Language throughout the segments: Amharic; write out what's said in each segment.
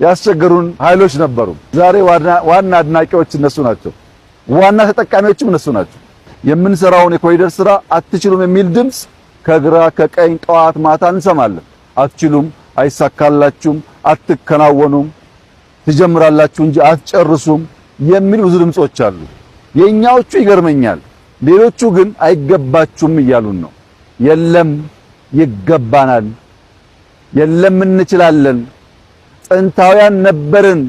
ያስቸገሩን ኃይሎች ነበሩ። ዛሬ ዋና አድናቂዎች እነሱ ናቸው። ዋና ተጠቃሚዎችም እነሱ ናቸው። የምንሰራውን የኮሪደር ስራ አትችሉም የሚል ድምጽ ከግራ ከቀኝ ጠዋት ማታ እንሰማለን። አትችሉም፣ አይሳካላችሁም፣ አትከናወኑም፣ ትጀምራላችሁ እንጂ አትጨርሱም የሚሉ ብዙ ድምጾች አሉ። የኛዎቹ ይገርመኛል። ሌሎቹ ግን አይገባችሁም እያሉን ነው። የለም ይገባናል፣ የለም እንችላለን፣ ጥንታውያን ነበርን፣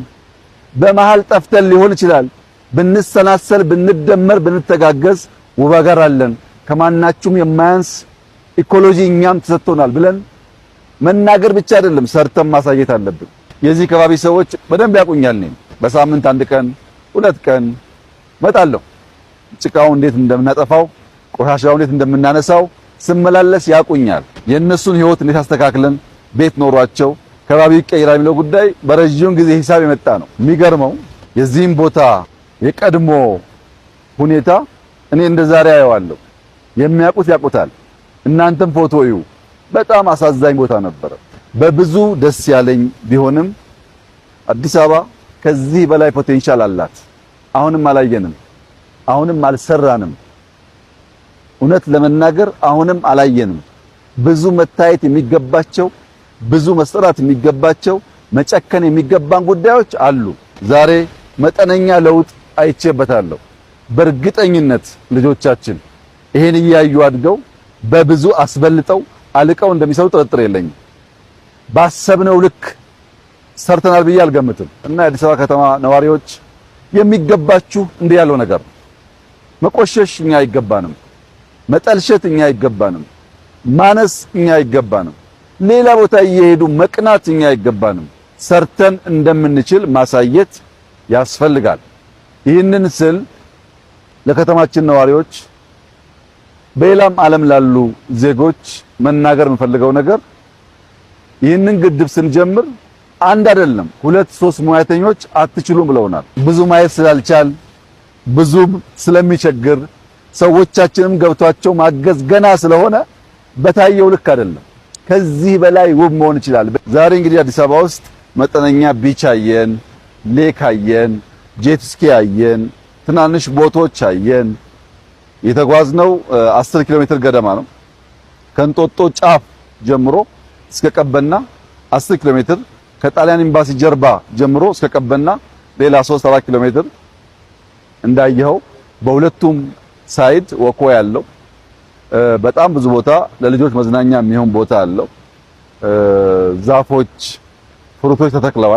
በመሃል ጠፍተን ሊሆን ይችላል፣ ብንሰናሰል፣ ብንደመር፣ ብንተጋገዝ ውብ አገር አለን፣ ከማናችሁም የማያንስ ኢኮሎጂ እኛም ተሰጥቶናል ብለን መናገር ብቻ አይደለም ሰርተን ማሳየት አለብን። የዚህ ከባቢ ሰዎች በደንብ ያቁኛል። እኔ በሳምንት 1 ቀን 2 ቀን መጣለሁ። ጭቃው እንዴት እንደምናጠፋው፣ ቆሻሻው እንዴት እንደምናነሳው ስመላለስ ያቁኛል። የእነሱን ህይወት እንዴት አስተካክለን ቤት ኖሯቸው ከባቢ ይቀይራል የሚለው ጉዳይ በረጅም ጊዜ ሂሳብ የመጣ ነው። የሚገርመው የዚህም ቦታ የቀድሞ ሁኔታ እኔ እንደዛሬ አየዋለሁ። የሚያውቁት ያውቁታል። እናንተም ፎቶ እዩ። በጣም አሳዛኝ ቦታ ነበረ። በብዙ ደስ ያለኝ ቢሆንም አዲስ አበባ ከዚህ በላይ ፖቴንሻል አላት። አሁንም አላየንም፣ አሁንም አልሰራንም። እውነት ለመናገር አሁንም አላየንም። ብዙ መታየት የሚገባቸው፣ ብዙ መሰራት የሚገባቸው፣ መጨከን የሚገባን ጉዳዮች አሉ። ዛሬ መጠነኛ ለውጥ አይቼበታለሁ። በእርግጠኝነት ልጆቻችን ይሄን እያዩ አድገው በብዙ አስበልጠው አልቀው እንደሚሰሩ ጥርጥር የለኝም። ባሰብነው ልክ ሰርተናል ብዬ አልገምትም። እና የአዲስ አበባ ከተማ ነዋሪዎች የሚገባችሁ እንዲህ ያለው ነገር መቆሸሽ እኛ አይገባንም፣ መጠልሸት እኛ አይገባንም፣ ማነስ እኛ አይገባንም፣ ሌላ ቦታ እየሄዱ መቅናት እኛ አይገባንም። ሰርተን እንደምንችል ማሳየት ያስፈልጋል። ይህንን ስል ለከተማችን ነዋሪዎች በሌላም ዓለም ላሉ ዜጎች መናገር የምፈልገው ነገር ይህንን ግድብ ስንጀምር አንድ አይደለም 2-3 ሙያተኞች አትችሉም ብለውናል። ብዙ ማየት ስላልቻል ብዙ ስለሚቸግር ሰዎቻችንም ገብቷቸው ማገዝ ገና ስለሆነ በታየው ልክ አይደለም። ከዚህ በላይ ውብ መሆን ይችላል። ዛሬ እንግዲህ አዲስ አበባ ውስጥ መጠነኛ ቢች አየን፣ ሌክ አየን፣ ጄት ስኪ አየን፣ ትናንሽ ቦቶች አየን። የተጓዝነው 10 ኪሎ ሜትር ገደማ ነው። ከእንጦጦ ጫፍ ጀምሮ እስከ ቀበና 10 ኪሎ ሜትር፣ ከጣሊያን ኤምባሲ ጀርባ ጀምሮ እስከ ቀበና ሌላ 3-4 ኪሎ ሜትር እንዳየኸው በሁለቱም ሳይድ ወኮ ያለው በጣም ብዙ ቦታ ለልጆች መዝናኛ የሚሆን ቦታ አለው። ዛፎች፣ ፍሩቶች ተተክለዋል።